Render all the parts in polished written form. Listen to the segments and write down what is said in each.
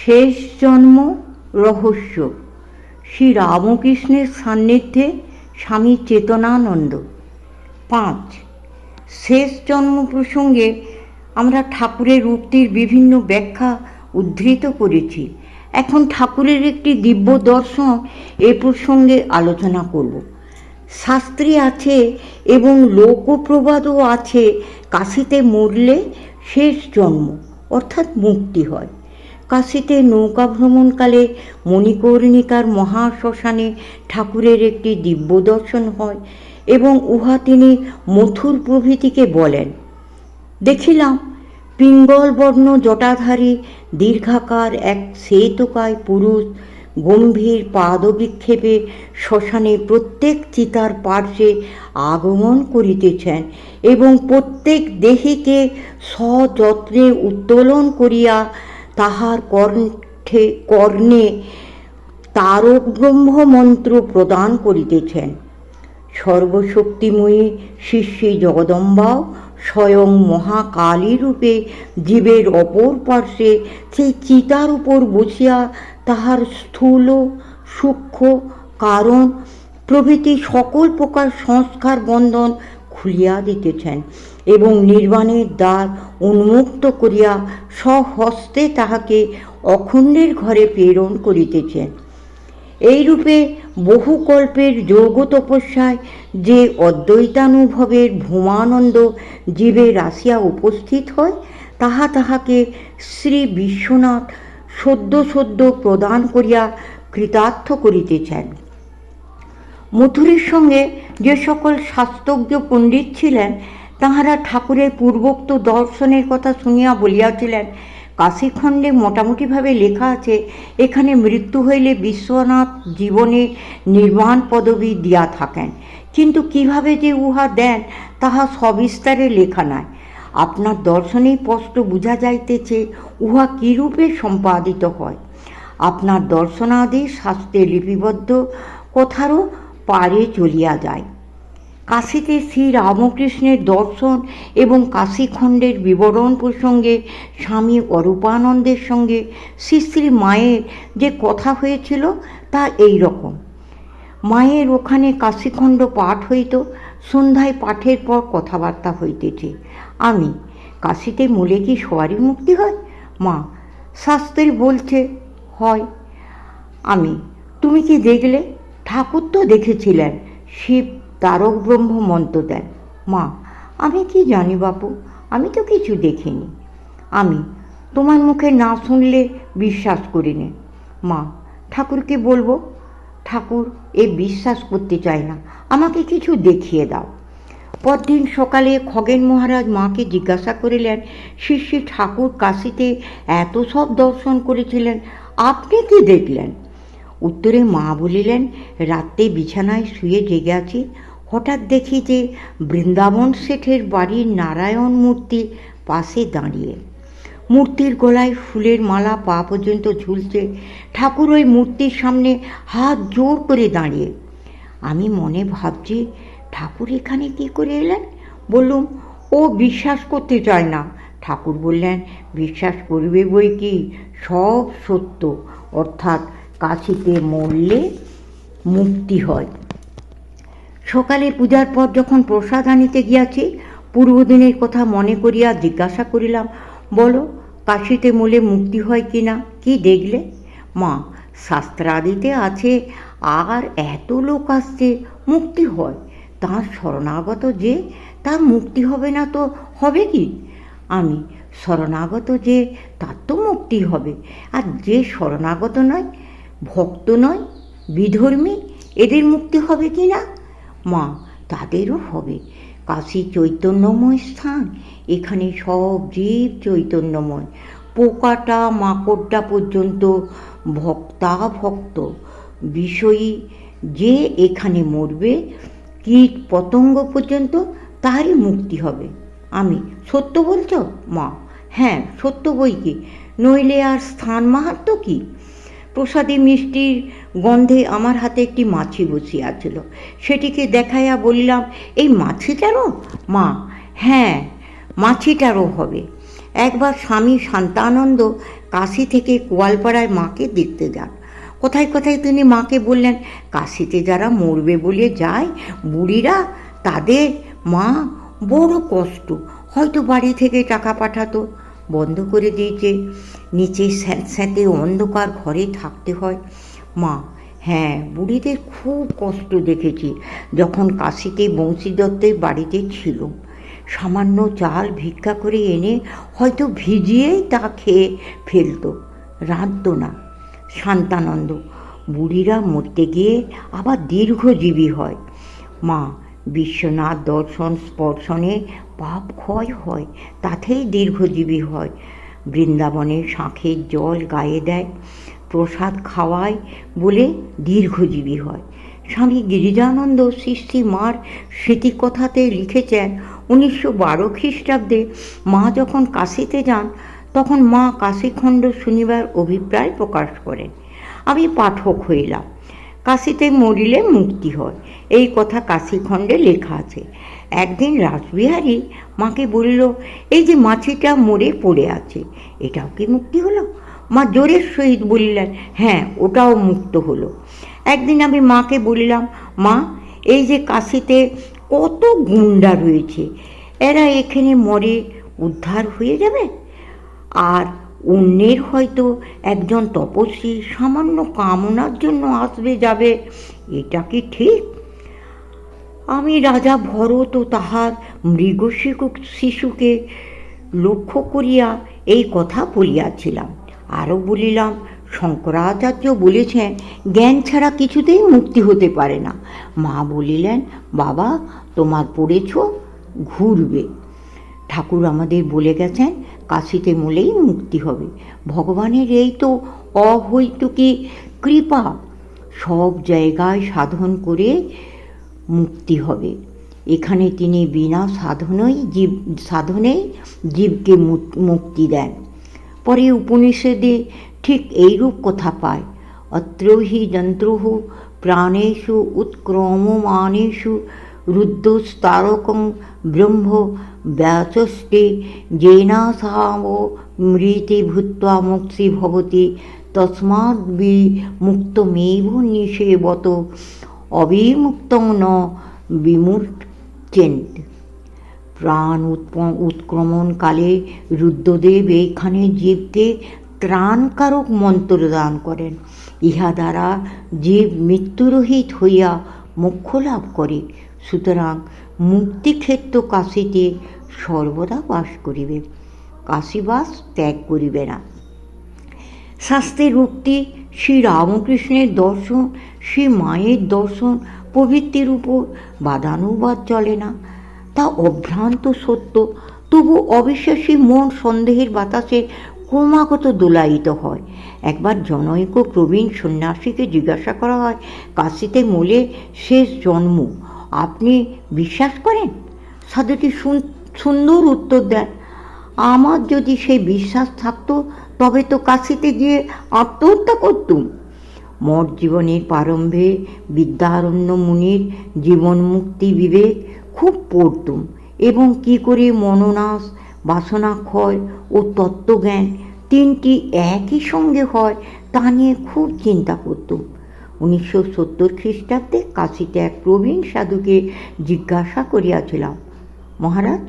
শেষ জন্ম রহস্য শ্রী রামকৃষ্ণের সান্নিধ্যে স্বামী চেতনানন্দ। 5. শেষ জন্ম প্রসঙ্গে আমরা ঠাকুরের উক্তির বিভিন্ন ব্যাখ্যা উদ্ধৃত করেছি। এখন ঠাকুরের একটি দিব্য দর্শন এ প্রসঙ্গে আলোচনা করব। শাস্ত্রে আছে এবং লোকপ্রবাদও আছে, কাশীতে মরলে শেষ জন্ম অর্থাৎ মুক্তি হয়। কাশীতে নৌকা ভ্রমণকালে মণিকর্ণিকার মহাশ্মশানে ঠাকুরের একটি দিব্য দর্শন হয় এবং উহা তিনি মথুর প্রভৃতিকে বলেন। দেখিলাম পিঙ্গলবর্ণ জটাধারী দীর্ঘাকার এক শ্বেতকায় পুরুষ গম্ভীর পাদবিক্ষেপে শ্মশানে প্রত্যেক চিতার পার্শ্বে আগমন করিতেছেন এবং প্রত্যেক দেহীকে সযত্নে উত্তোলন করিয়া তাহার কর্ণে তারক ব্রহ্ম মন্ত্র প্রদান করিতেছেন। সর্বশক্তিময়ী শিষ্যী জগদম্বাও স্বয়ং মহাকালী রূপে জীবের অপর পার্শ্বে সেই চিতার উপর বসিয়া তাহার স্থূল সূক্ষ্ম কারণ প্রভৃতি সকল প্রকার সংস্কার বন্ধন খুলিয়া দিতেছেন এবং নির্বাণের দ্বার উন্মুক্ত করিয়া স্বহস্তে তাহাকে অখণ্ডের ঘরে প্রেরণ করিতেছেন। এইরূপে বহুকল্পের যোগ তপস্যায় যে অদ্বৈতানুভবের ভূমানন্দ জীবের আসিয়া উপস্থিত হয়, তাহাকে শ্রী বিশ্বনাথ সদ্য প্রদান করিয়া কৃতার্থ করিতেছেন। মথুরের সঙ্গে যে সকল শাস্ত্রজ্ঞ পণ্ডিত ছিলেন, তাহারা ঠাকুরের পূর্বোক্ত দর্শনের কথা শুনিয়া বলিয়াছিলেন, কাশীখণ্ডে মোটামুটিভাবে লেখা আছে, এখানে মৃত্যু হইলে বিশ্বনাথ জীবনে নির্বাণ পদবী দিয়া থাকেন, কিন্তু কিভাবে যে উহা দেন তাহা সবিস্তারে লেখা নাই। আপনার দর্শনেই স্পষ্ট বুঝা যাইতেছে উহা কিরূপে সম্পাদিত হয়। আপনার দর্শনাদি শাস্ত্রে লিপিবদ্ধ কথারও পারে চলিয়া যায়। কাশীতে শ্রী রামকৃষ্ণের দর্শন এবং কাশীখণ্ডের বিবরণ প্রসঙ্গে স্বামী অরূপানন্দের সঙ্গে শ্রী শ্রী মায়ের যে কথা হয়েছিল তা এই রকম। মায়ের ওখানে কাশীখণ্ড পাঠ হইত, সন্ধ্যায় পাঠের পর কথাবার্তা হইতেছে। আমি, কাশীতে মূলে কি সবারই মুক্তি হয়? মা, শাস্ত্রে বলছে হয়। আমি, তুমি কি দেখলে? ঠাকুর তো দেখেছিলেন, শিব তারক ব্রহ্ম মন্ত্র দেন। মা, আমি কি জানি বাপু, আমি তো কিছু দেখিনি। আমি, তোমার মুখে না শুনলে বিশ্বাস করি নে। মা, ঠাকুরকে বলবো? ঠাকুর এ বিশ্বাস করতে চায় না, আমাকে কিছু দেখিয়ে দাও। পরদিন সকালে খগেন মহারাজ মাকে জিজ্ঞাসা করিলেন, শ্রী ঠাকুর কাশীতে এত সব দর্শন করেছিলেন, আপনি কি দেখলেন? উত্তরে মা বলিলেন, রাত্রে বিছানায় শুয়ে জেগে আছি, হঠাৎ দেখি যে বৃন্দাবন শেঠের বাড়ির নারায়ণ মূর্তি পাশে দাঁড়িয়ে, মূর্তির গলায় ফুলের মালা পা পর্যন্ত ঝুলছে, ঠাকুর ওই মূর্তির সামনে হাত জোর করে দাঁড়িয়ে। আমি মনে ভাবছি, ঠাকুর এখানে কি করে এলেন? বললুম, ও বিশ্বাস করতে চায় না। ঠাকুর বললেন, বিশ্বাস করবে বই কি, সব সত্য, অর্থাৎ কাশীতে মরলে মুক্তি হয়। সকালে পূজার পর যখন প্রসাদ আনিতে গিয়াছি, পূর্বদিনের কথা মনে করিয়া জিজ্ঞাসা করিলাম, বলো কাশীতে মরলে মুক্তি হয় কি না, কি দেখলে? মা, শাস্ত্রাদিতে আছে, আর এত লোক আসছে, মুক্তি হয়। তাঁর শরণাগত যে, তার মুক্তি হবে না তো হবে কি? আমি, শরণাগত যে, তার তো মুক্তি হবে, আর যে শরণাগত নয়, ভক্ত নয়, বিধর্মী, এদের মুক্তি হবে কি না? মা, তাদেরও হবে। কাশী চৈতন্যময় স্থান, এখানে সব জীব চৈতন্যময়, পোকাটা মাকড়টা পর্যন্ত ভক্ত বিষয়ী। যে এখানে মরবে, কীট পতঙ্গ পর্যন্ত, তারই মুক্তি হবে। আমি, সত্য বলছ? মা, হ্যাঁ সত্য বই কি, নইলে আর স্থান মাহাত্ম কি? প্রসাদী মিষ্টির গন্ধে আমার হাতে একটি মাছি বসিয়াছিল, সেটিকে দেখাইয়া বলিলাম, এই মাছিটারও? মা, হ্যাঁ মাছিটারও হবে। একবার স্বামী শান্তানন্দ কাশি থেকে কোয়ালপাড়ায় মাকে দেখতে যান। কোথায় কোথায় তিনি মাকে বললেন, কাশিতে যারা মরবে বলে যায় বুড়িরা, তাদের মা বড় কষ্ট, হয়তো বাড়ি থেকে টাকা পাঠাতো, বন্ধ করে দিয়েছে, নিচে স্যাঁতস্যাঁতে অন্ধকার ঘরে থাকতে হয়। মা: হ্যাঁ, বুড়িদের খুব কষ্ট দেখেছি। যখন কাশিতে বংশী দত্তের বাড়িতে ছিল, সামান্য চাল ভিক্ষা করে এনে হয়তো ভিজিয়েই তা খেয়ে ফেলত, রাঁধত না। শান্তানন্দ: বুড়িরা মরতে গিয়ে আবার দীর্ঘজীবী হয়। মা: বিশ্বনাথ দর্শন স্পর্শনে পাপ ক্ষয় হয়, তাতেই দীর্ঘজীবী হয়। বৃন্দাবনে শাঁখের জল গায়ে দেয়, প্রসাদ খাওয়ায় বলে দীর্ঘজীবী হয়। স্বামী গিরিজানন্দ শ্রী মার স্মৃতিকথাতে লিখেছেন, 1912 খ্রিস্টাব্দে মা যখন কাশিতে যান, তখন মা কাশীখণ্ড শুনিবার অভিপ্রায় প্রকাশ করেন। আমি পাঠক হইলাম। কাশিতে মরিলে মুক্তি হয়, এই কথা কাশীখণ্ডে লেখা আছে। একদিন রাসবিহারী মাকে বলিল, এই যে মাছিটা মরে পড়ে আছে, এটাও কি মুক্তি হলো? মা জোরের সহিত বলিলেন, হ্যাঁ, ওটাও মুক্ত হলো। একদিন আমি মাকে বলিলাম, মা, এই যে কাশিতে কত গুন্ডা রয়েছে, এরা এখানে মরে উদ্ধার হয়ে যাবে, আর অন্যের হয়তো একজন তপস্বী সামান্য কামনার জন্য আসবে যাবে, এটা কি ঠিক? আমি রাজা ভরত ও তাহার শিশুকে লক্ষ্য করিয়া এই কথা বলিয়াছিলাম। আরও বলিলাম, শঙ্করাচার্য বলেছেন জ্ঞান ছাড়া কিছুতেই মুক্তি হতে পারে না। মা বলিলেন, বাবা, তোমার পড়েছ, ঘুরবে। ঠাকুর আমাদের বলে গেছেন কাশিতে মলেই মুক্তি হবে। ভগবানের এই তো অহৈতুকী কৃপা, সব জায়গায় সাধন করে মুক্তি হবে। এখানে তিনি বিনা সাধনেই জীবকে মুক্তি দেন। পরে উপনিষদে ঠিক এইরূপ কথা পায়, অত্র হি যন্ত্রুঃ প্রাণেষু উৎক্রমমানেষু রুদ্ধস্তারকং ব্রহ্ম ব্যাচস্তে যেনাসাম মৃতি ভূত্বা মুক্তি ভবতি তস্মাৎ বিমুক্তমেব নিষেবত অবিমুক্তং ন বিমুচ্যেত। প্রাণ উৎক্রমণকালে রুদ্রদেব এইখানে জীবকে ত্রাণকারক মন্ত্র দান করেন। ইহা দ্বারা জীব মৃত্যুরহিত হইয়া মোক্ষ লাভ করে। সুতরাং মুক্তিক্ষেত্র কাশীতে সর্বদা বাস করিবে, কাশীবাস ত্যাগ করিবে না। শাস্ত্রের উক্তি, শ্রী রামকৃষ্ণের দর্শন, শ্রী মায়ের দর্শন প্রভৃতির উপর বাদানুবাদ চলে না, তা অভ্রান্ত সত্য। তবু অবিশ্বাসী মন সন্দেহের বাতাসে ক্রমাগত দোলায়িত হয়। একবার জনৈক প্রবীণ সন্ন্যাসীকে জিজ্ঞাসা করা হয়, কাশীতে মলে শেষ জন্ম, আপনি বিশ্বাস করেন? সাধুটি সুন্দর উত্তর দেন, আমার যদি সেই বিশ্বাস থাকতো তবে তো কাশীতে গিয়ে আত্মহত্যা করতুম। মঠ জীবনের প্রারম্ভে বিদ্যারণ্য মুনির জীবন মুক্তি বিবেক খুব পড়তুম, এবং কি করে মনোনাশ, বাসনা ক্ষয় ও তত্ত্বজ্ঞান তিনটি একই সঙ্গে হয় তা নিয়ে খুব চিন্তা করতুম। 1970 খ্রিস্টাব্দে কাশীতে এক প্রবীণ সাধুকে জিজ্ঞাসা করিয়াছিলাম, মহারাজ,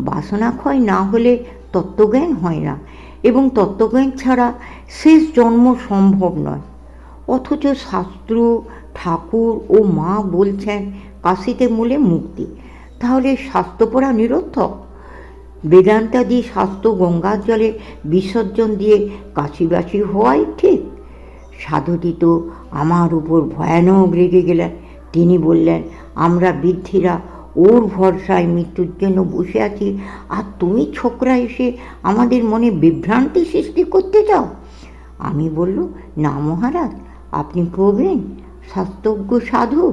বাসনা ক্ষয় না হলে তত্ত্বজ্ঞান হয় না, এবং তত্ত্বজ্ঞান ছাড়া শেষ জন্ম সম্ভব নয়, অথচ শাস্ত্র, ঠাকুর ও মা বলছেন কাশীতে মূলে মুক্তি, তাহলে শাস্ত্র পড়া নিরর্থক? বেদান্তাদি শাস্ত্র গঙ্গার জলে বিসর্জন দিয়ে কাশীবাসী হওয়াই ঠিক। সাধুটি তো আমার উপর ভয়ানক রেগে গেলেন। তিনি বললেন, আমরা বৃদ্ধিরা ওর ভরসায় মৃত্যুর জন্য বসে আছি, আর তুমি ছোকরা এসে আমাদের মনে বিভ্রান্তি সৃষ্টি করতে চাও। আমি বলল, না মহারাজ, আপনি প্রবীণ শাস্ত্রজ্ঞ সাধু,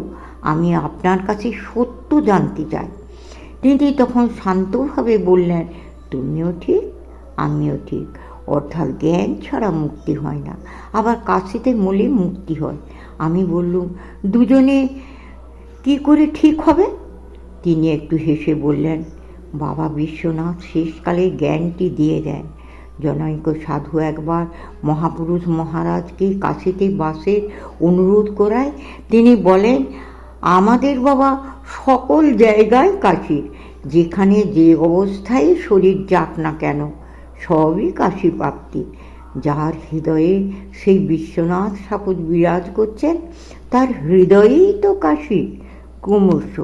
আমি আপনার কাছে সত্য জানতে চাই। তিনি তখন শান্তভাবে বললেন, তুমিও ঠিক, আমিও ঠিক, অর্থাৎ জ্ঞান ছাড়া মুক্তি হয় না, আবার কাশীতে মলে মুক্তি হয়। আমি বললুম, দুজনে কি করে ঠিক হবে? তিনি একটু হেসে বললেন, বাবা বিশ্বনাথ শেষকালে জ্ঞানটি দিয়ে দেন, জনৈক সাধু একবার মহাপুরুষ মহারাজকে কাশীতে বাসের অনুরোধ করায় তিনি বলেন, আমাদের বাবা সকল জায়গায় কাশীর, যেখানে যে অবস্থায় শরীর যাক না কেন সবই কাশী প্রাপ্তি। যার হৃদয়ে সেই বিশ্বনাথ ঠাকুর বিরাজ করছেন তার হৃদয়েই তো কাশী। ক্রমশ